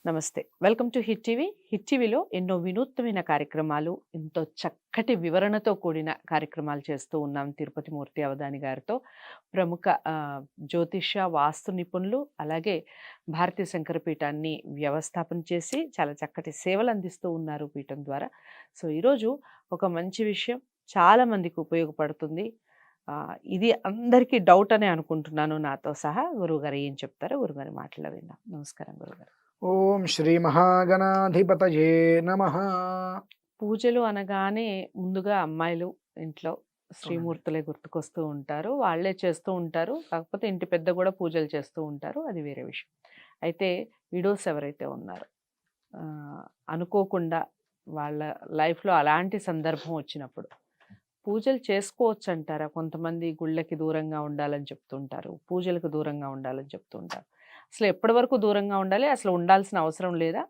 నమస్తే. Welcome to hit TV. Hit టీవీలో ఎన్నో వినూత్నమైన కార్యక్రమాలు, ఎంతో చక్కటి వివరణతో కూడిన కార్యక్రమాలు చేస్తూ ఉన్నాం తిరుపతి మూర్తి అవధాని గారితో. ప్రముఖ జ్యోతిష, వాస్తు నిపుణులు, అలాగే భారతీయ శంకర పీఠాన్ని వ్యవస్థాపన చేసి చాలా చక్కటి సేవలు అందిస్తూ ఉన్నారు పీఠం ద్వారా. సో, ఈరోజు ఒక మంచి విషయం చాలా మందికి ఉపయోగపడుతుంది. ఇది అందరికీ డౌట్ అనే అనుకుంటున్నాను నాతో సహా. గురువుగారు ఏం చెప్తారో గురుగారి మాటల్లో విందాం. నమస్కారం గురుగారు. ఓం శ్రీ మహాగణాధిపతయే నమః. పూజలు అనగానే ముందుగా అమ్మాయిలు ఇంట్లో శ్రీమూర్తులే గుర్తుకొస్తూ ఉంటారు. వాళ్ళే చేస్తూ ఉంటారు. కాకపోతే ఇంటి పెద్ద కూడా పూజలు చేస్తూ ఉంటారు. అది వేరే విషయం. అయితే విడోస్ ఎవరైతే ఉన్నారో అనుకోకుండా వాళ్ళ లైఫ్లో అలాంటి సందర్భం వచ్చినప్పుడు పూజలు చేసుకోవచ్చు అంటారా? కొంతమంది గుళ్ళకి దూరంగా ఉండాలని చెప్తుంటారు, పూజలకు దూరంగా ఉండాలని చెప్తుంటారు. అసలు ఎప్పటి వరకు దూరంగా ఉండాలి? అసలు ఉండాల్సిన అవసరం లేదా?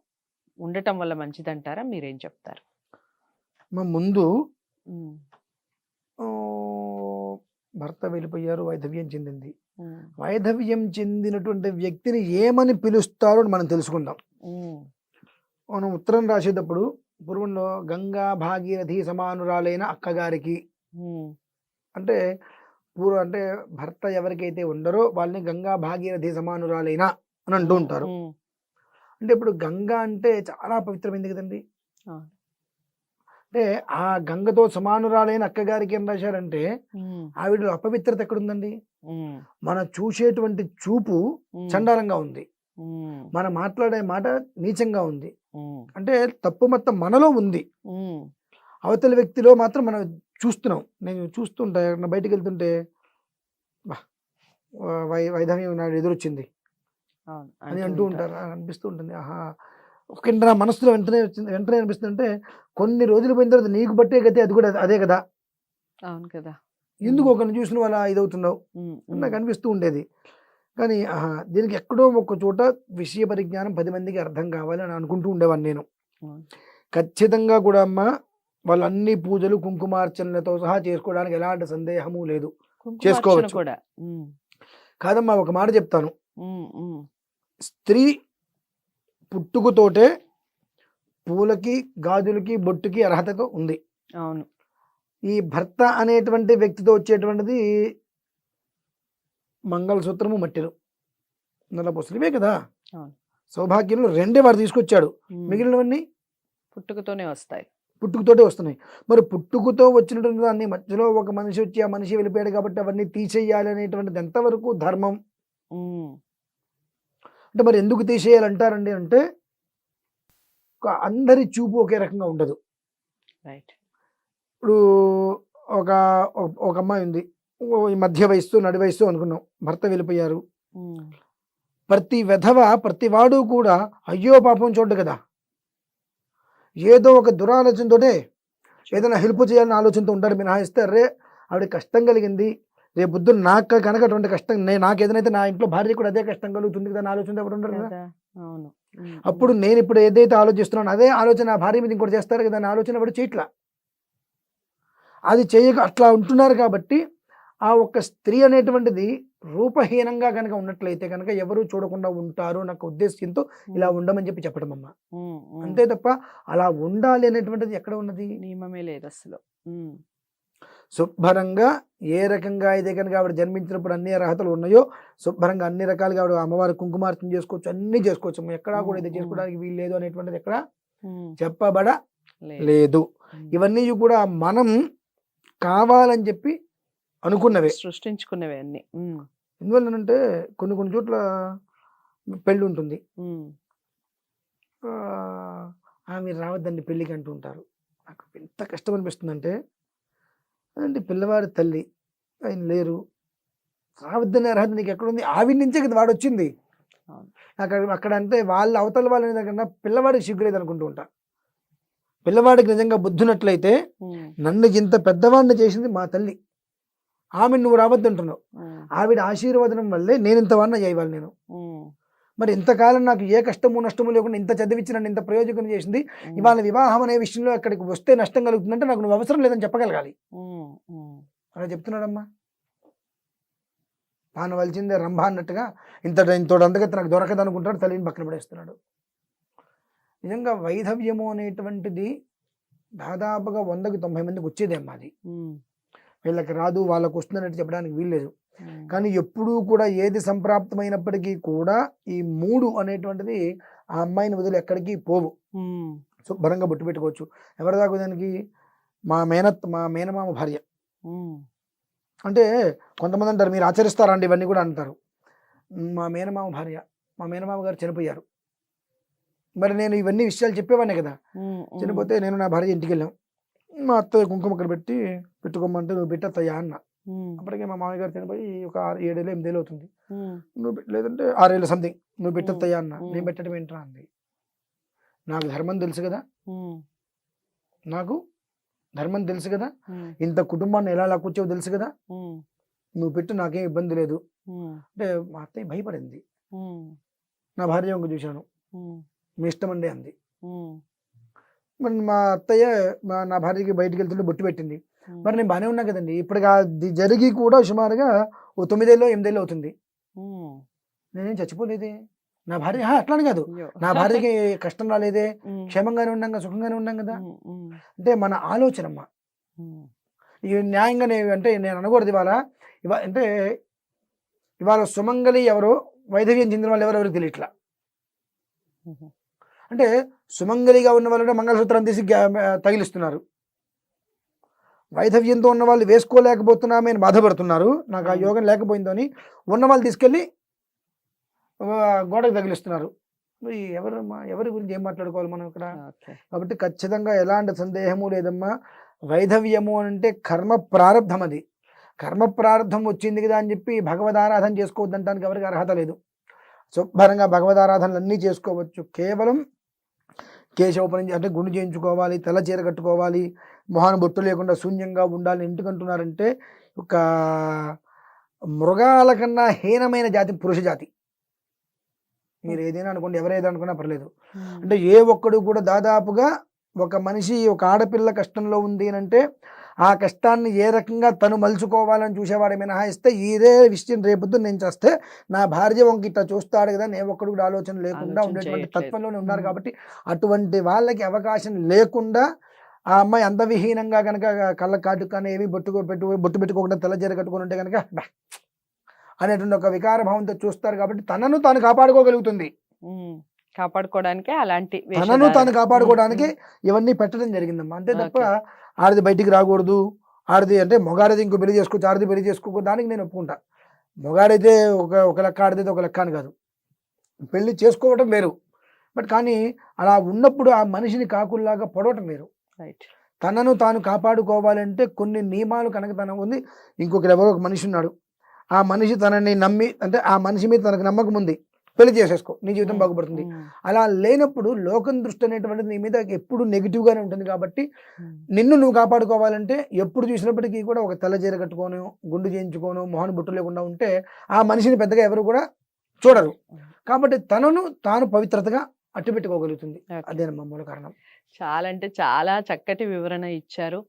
ఉండటం వల్ల మంచిదంటారా? మీరేం చెప్తారు? ముందు భర్త వెళ్ళిపోయారు, వైధవ్యం చెందింది. వైధవ్యం చెందినటువంటి వ్యక్తిని ఏమని పిలుస్తారో మనం తెలుసుకుందాం. మనం ఉత్తరం రాసేటప్పుడు పూర్వంలో గంగా భాగీరథి సమానురాలైన అక్కగారికి అంటే అంటే భర్త ఎవరికైతే ఉండరో వాళ్ళని గంగా భాగీరథి సమానురాలైన అని అంటూ ఉంటారు. అంటే ఇప్పుడు గంగా అంటే చాలా పవిత్రమైంది కదండి. అంటే ఆ గంగతో సమానురాలైన అక్కగారికి ఏం రాశారంటే ఆవిడలో అపవిత్రత ఎక్కడుందండి? మనం చూసేటువంటి చూపు చండాలంగా ఉంది, మనం మాట్లాడే మాట నీచంగా ఉంది. అంటే తప్పు మొత్తం మనలో ఉంది, అవతల వ్యక్తిలో మాత్రం మనం చూస్తున్నాం. నేను చూస్తుంటా, బయటికి వెళ్తుంటే వైధవ్యం నాడు ఎదురొచ్చింది అని అంటూ ఉంటారు, అనిపిస్తూ ఉంటుంది. ఒక నా మనసులో వెంటనే అనిపిస్తుంది అంటే కొన్ని రోజులు పోయిన తర్వాత నీకు బట్టే గతి అది కూడా అదే కదా. అవును కదా, ఎందుకు ఒకరిని చూసిన వాళ్ళ ఇదవుతున్నావు నాకు అనిపిస్తూ ఉండేది. కానీ దీనికి ఎక్కడో ఒక చోట విషయ పరిజ్ఞానం 10 మందికి అర్థం కావాలి అని అనుకుంటూ ఉండేవాడిని నేను. ఖచ్చితంగా కూడా అమ్మ వాళ్ళు అన్ని పూజలు కుంకుమార్చనలతో సహా చేసుకోవడానికి ఎలాంటి సందేహము లేదు, చేసుకోవచ్చు కూడా. కాదమ్మా, ఒక మాట చెప్తాను. స్త్రీ పుట్టుకతోటే పూలకి, గాజులకి, బొట్టుకి అర్హతతో ఉంది. అవును. ఈ భర్త అనేటువంటి వ్యక్తితో వచ్చేటువంటిది మంగళసూత్రము, మట్టిలు, నల్లపూసలు, ఇవే కదా. సౌభాగ్యంలో 2 వాడు తీసుకొచ్చాడు, మిగిలినవన్నీ పుట్టుకతోనే వస్తాయి, పుట్టుకతోటే వస్తున్నాయి. మరి పుట్టుకతో వచ్చినటువంటి దాన్ని మధ్యలో ఒక మనిషి వచ్చి ఆ మనిషి వెళ్ళిపోయాడు కాబట్టి అవన్నీ తీసేయాలి అనేటువంటిది ఎంతవరకు ధర్మం? అంటే మరి ఎందుకు తీసేయాలంటారండి అంటే అందరి చూపు ఒకే రకంగా ఉండదు. ఇప్పుడు ఒక అమ్మాయి ఉంది, మధ్య వయస్సు, నడి వయస్సు అనుకున్నాం, భర్త వెళ్ళిపోయారు. ప్రతి వెధవ, ప్రతి వాడు కూడా అయ్యో పాపం చూడ్డు కదా, ఏదో ఒక దురాలోచనతోనే ఏదైనా హెల్ప్ చేయాలని ఆలోచనతో ఉంటాడు. మినహాయిస్తే అరే ఆవిడ కష్టం కలిగింది, రేపు పొద్దున్న నాకు కనుక అటువంటి కష్టం నాకు ఏదైతే నా ఇంట్లో భార్య కూడా అదే కష్టం కలుగుతుంది కదా అని ఆలోచన ఎవరు ఉండరు కదా. అప్పుడు నేను ఇప్పుడు ఏదైతే ఆలోచిస్తున్నాను అదే ఆలోచన ఆ భార్య మీద ఇంకోటి చేస్తారు కదా అని ఆలోచన వాడు చేయట్లా. అది చేయక అట్లా ఉంటున్నారు కాబట్టి ఆ ఒక్క స్త్రీ అనేటువంటిది రూపహీనంగా కనుక ఉన్నట్లయితే కనుక ఎవరు చూడకుండా ఉంటారు నాకు ఉద్దేశంతో ఇలా ఉండమని చెప్పి చెప్పడం అమ్మ. అంతే తప్ప అలా ఉండాలి అనేటువంటిది ఎక్కడ ఉన్నది? నియమమే లేదు అసలు. శుభ్రంగా ఏ రకంగా అయితే కనుక ఆవిడ జన్మించినప్పుడు అన్ని అర్హతలు ఉన్నాయో శుభ్రంగా అన్ని రకాలుగా ఆవిడ అమ్మవారి కుంకుమార్చన చేసుకోవచ్చు, అన్ని చేసుకోవచ్చు. ఎక్కడా కూడా ఇది చేసుకోవడానికి వీలు లేదు అనేటువంటిది ఎక్కడ చెప్పబడ లేదు. ఇవన్నీ కూడా మనం కావాలని చెప్పి అనుకున్నవే, సృష్టించుకున్నవే అన్ని. ఎందువల్లనంటే కొన్ని చోట్ల పెళ్ళి ఉంటుంది, మీరు రావద్దండి పెళ్ళికి అంటూ ఉంటారు. నాకు ఎంత కష్టం అనిపిస్తుందంటే అంటే పిల్లవాడి తల్లి ఆయన లేరు, రావద్దని అర్హత నీకు ఎక్కడుంది? ఆవిడ నుంచే కదా వాడు వచ్చింది. అక్కడ అంటే వాళ్ళ అవతల వాళ్ళ దగ్గర పిల్లవాడికి సిగ్గులేదు అనుకుంటూ ఉంటా. పిల్లవాడికి నిజంగా బుద్ధున్నట్లయితే నన్ను ఇంత పెద్దవాడిని చేసింది మా తల్లి, ఆమె నువ్వు రావద్దంటున్నావు. ఆవిడ ఆశీర్వాదం వల్లే నేను ఇంత వాడిన అయ్యేవాళ్ళు నేను. మరి ఇంతకాలం నాకు ఏ కష్టము నష్టము లేకుండా ఇంత చదివించి నన్ను ఇంత ప్రయోజకం చేసింది, ఇవాళ వివాహం అనే విషయంలో అక్కడికి వస్తే నష్టం కలుగుతుందంటే నాకు నువ్వు అవసరం లేదని చెప్పగలగాలి. అలా చెప్తున్నాడమ్మా. పాన వలిచిందే రంభ అన్నట్టుగా ఇంతటి అందగతి నాకు దొరకదు అనుకుంటాడు, తల్లిని పక్కన పడేస్తున్నాడు. నిజంగా వైధవ్యము అనేటువంటిది దాదాపుగా 100కి 90 మందికి వచ్చేదేమ్మా అది. వీళ్ళకి రాదు, వాళ్ళకు వస్తుందన్నట్టు చెప్పడానికి వీల్లేదు. కానీ ఎప్పుడూ కూడా ఏది సంప్రాప్తమైనప్పటికీ కూడా ఈ 3 అనేటువంటిది ఆ అమ్మాయిని వదిలి ఎక్కడికి పోవు. శుభ్రంగా బొట్టు పెట్టుకోవచ్చు. ఎవరి దాకా దానికి మా మేనమామ భార్య. అంటే కొంతమంది అంటారు, మీరు ఆచరిస్తారండి ఇవన్నీ కూడా అంటారు. మా మేనమామ భార్య, మా మేనమామ గారు చనిపోయారు. మరి నేను ఇవన్నీ విషయాలు చెప్పేవాడినే కదా. చనిపోతే నేను నా భార్య ఇంటికి వెళ్ళాం. మా అత్తయ్య కుంకుమ అక్కడ పెట్టుకోమంటే నువ్వు పెట్టత్తయ్యా అన్న. అప్పటికే మా మామయ్య గారు చనిపోయి ఒక 7 ఏళ్ళు 8 ఏళ్ళు అవుతుంది. నువ్వు లేదంటే 6 ఏళ్ళు సంథింగ్, నువ్వు పెట్టత్తయ్యా అన్న. నేను పెట్టడం ఏంట్రా అంది. నాకు ధర్మం తెలుసు కదా, నాకు ధర్మం తెలుసు కదా, ఇంత కుటుంబాన్ని ఎలా లాక్కొచ్చావో తెలుసు కదా, నువ్వు పెట్టు, నాకేం ఇబ్బంది లేదు అంటే మా అత్తయ్య భయపడింది. నా భార్య వంక చూశాను, మీ ఇష్టం అండి అంది. మరి మా అత్తయ్య నా భార్యకి బయటికి వెళ్తుంటే బొట్టు పెట్టింది. మరి నేను బాగానే ఉన్నా కదండి. ఇప్పటికి అది జరిగి కూడా సుమారుగా ఓ 9 ఏళ్ళు 8 ఏళ్ళు అవుతుంది. నేనేం చచ్చిపోలేదే. నా భార్య అట్లానే కాదు, నా భార్యకి కష్టం రాలేదే, క్షేమంగానే ఉన్నాం కదా, సుఖంగానే ఉన్నాం కదా. అంటే మన ఆలోచన అమ్మా. ఇవి న్యాయంగా అంటే నేను అనకూడదు. అంటే ఇవాళ సుమంగళి ఎవరో, వైధవ్యం చెందిన వాళ్ళు ఎవరెవరికి తెలియట్లా. అంటే సుమంగళిగా ఉన్న వాళ్ళు మంగళసూత్రం తీసి తగిలిస్తున్నారు. వైధవ్యంతో ఉన్న వాళ్ళు వేసుకోలేకపోతున్నామే అని బాధపడుతున్నారు. నాకు ఆ యోగం లేకపోయిందో అని ఉన్న వాళ్ళు తీసుకెళ్ళి గోడకు తగిలిస్తున్నారు. ఎవరి గురించి ఏం మాట్లాడుకోవాలి మనం ఇక్కడ. కాబట్టి ఖచ్చితంగా ఎలాంటి సందేహము లేదమ్మా. వైధవ్యము అంటే కర్మ ప్రారంధం. అది కర్మ ప్రారంధం వచ్చింది కదా అని చెప్పి భగవదారాధన చేసుకోవద్దంటానికి ఎవరికి అర్హత లేదు. శుభ్రంగా భగవదారాధనలు అన్నీ చేసుకోవచ్చు. కేవలం కేశవపని అంటే గుండు చేయించుకోవాలి, తెల్ల చీర కట్టుకోవాలి, మొహాన బొట్టు లేకుండా శూన్యంగా ఉండాలి. ఎందుకంటున్నారంటే ఒక మృగాల కన్నా హీనమైన జాతి పురుష జాతి. మీరు ఏదైనా అనుకోండి, ఎవరేదైనా అనుకున్నా పర్లేదు. అంటే ఏ ఒక్కడు కూడా దాదాపుగా ఒక మనిషి, ఒక ఆడపిల్ల కష్టంలో ఉంది అంటే ఆ కష్టాన్ని ఏ రకంగా తను మలుచుకోవాలని చూసేవాడు మినహాయిస్తే, ఇదే విషయం రేపొద్దు నేను చేస్తే నా భార్య వంక ఇట్లా చూస్తాడు కదా, నేను ఒక్కడు కూడా ఆలోచన లేకుండా ఉండేటువంటి తత్వంలోనే ఉన్నారు. కాబట్టి అటువంటి వాళ్ళకి అవకాశం లేకుండా ఆ అమ్మాయి అందవిహీనంగా కనుక కళ్ళ కాటు కానీ ఏమి బొట్టు పెట్టుకోకుండా తెల్ల చీర కట్టుకొని ఉంటే కనుక అనేటువంటి ఒక వికార భావంతో చూస్తారు. కాబట్టి తనను తాను కాపాడుకోగలుగుతుంది. కాపాడుకోవడానికి అలాంటి తనను తాను కాపాడుకోవడానికి ఇవన్నీ పెట్టడం జరిగిందమ్మా. అంతే తప్ప ఆడది బయటికి రాకూడదు, ఆడది అంటే మొగాడిది ఇంకో పెళ్లి చేసుకోవచ్చు, ఆడది పెళ్లి చేసుకోకూడదు, దానికి నేను ఒప్పుకుంటా. మొగాడైతే ఒక లెక్క, ఆడదైతే ఒక లెక్క అని కాదు. పెళ్లి చేసుకోవటం వేరు. బట్ కానీ అలా ఉన్నప్పుడు ఆ మనిషిని కాకుల్లాగా పొడవటం వేరు. తనను తాను కాపాడుకోవాలంటే కొన్ని నియమాలు కనుక తన ఉంది. ఇంకొకరు ఎవరో ఒక మనిషి ఉన్నాడు, ఆ మనిషి తనని నమ్మి, అంటే ఆ మనిషి మీద తనకు నమ్మకం ఉంది, పెళ్లి చేసేసుకో, నీ జీవితం బాగుపడుతుంది. అలా లేనప్పుడు లోకం దృష్టి అనేటువంటిది నీ మీద ఎప్పుడు నెగిటివ్గానే ఉంటుంది. కాబట్టి నిన్ను నువ్వు కాపాడుకోవాలంటే ఎప్పుడు చూసినప్పటికీ కూడా ఒక తెల్ల చీర కట్టుకోను, గుండు చేయించుకోను, మొహన్ బొట్టు లేకుండా ఉంటే ఆ మనిషిని పెద్దగా ఎవరు కూడా చూడరు. కాబట్టి తనను తాను పవిత్రతగా అట్టు పెట్టుకోగలుగుతుంది. అదేనమ్మా మూల కారణం. చాలా అంటే చాలా చక్కటి వివరణ ఇచ్చారు.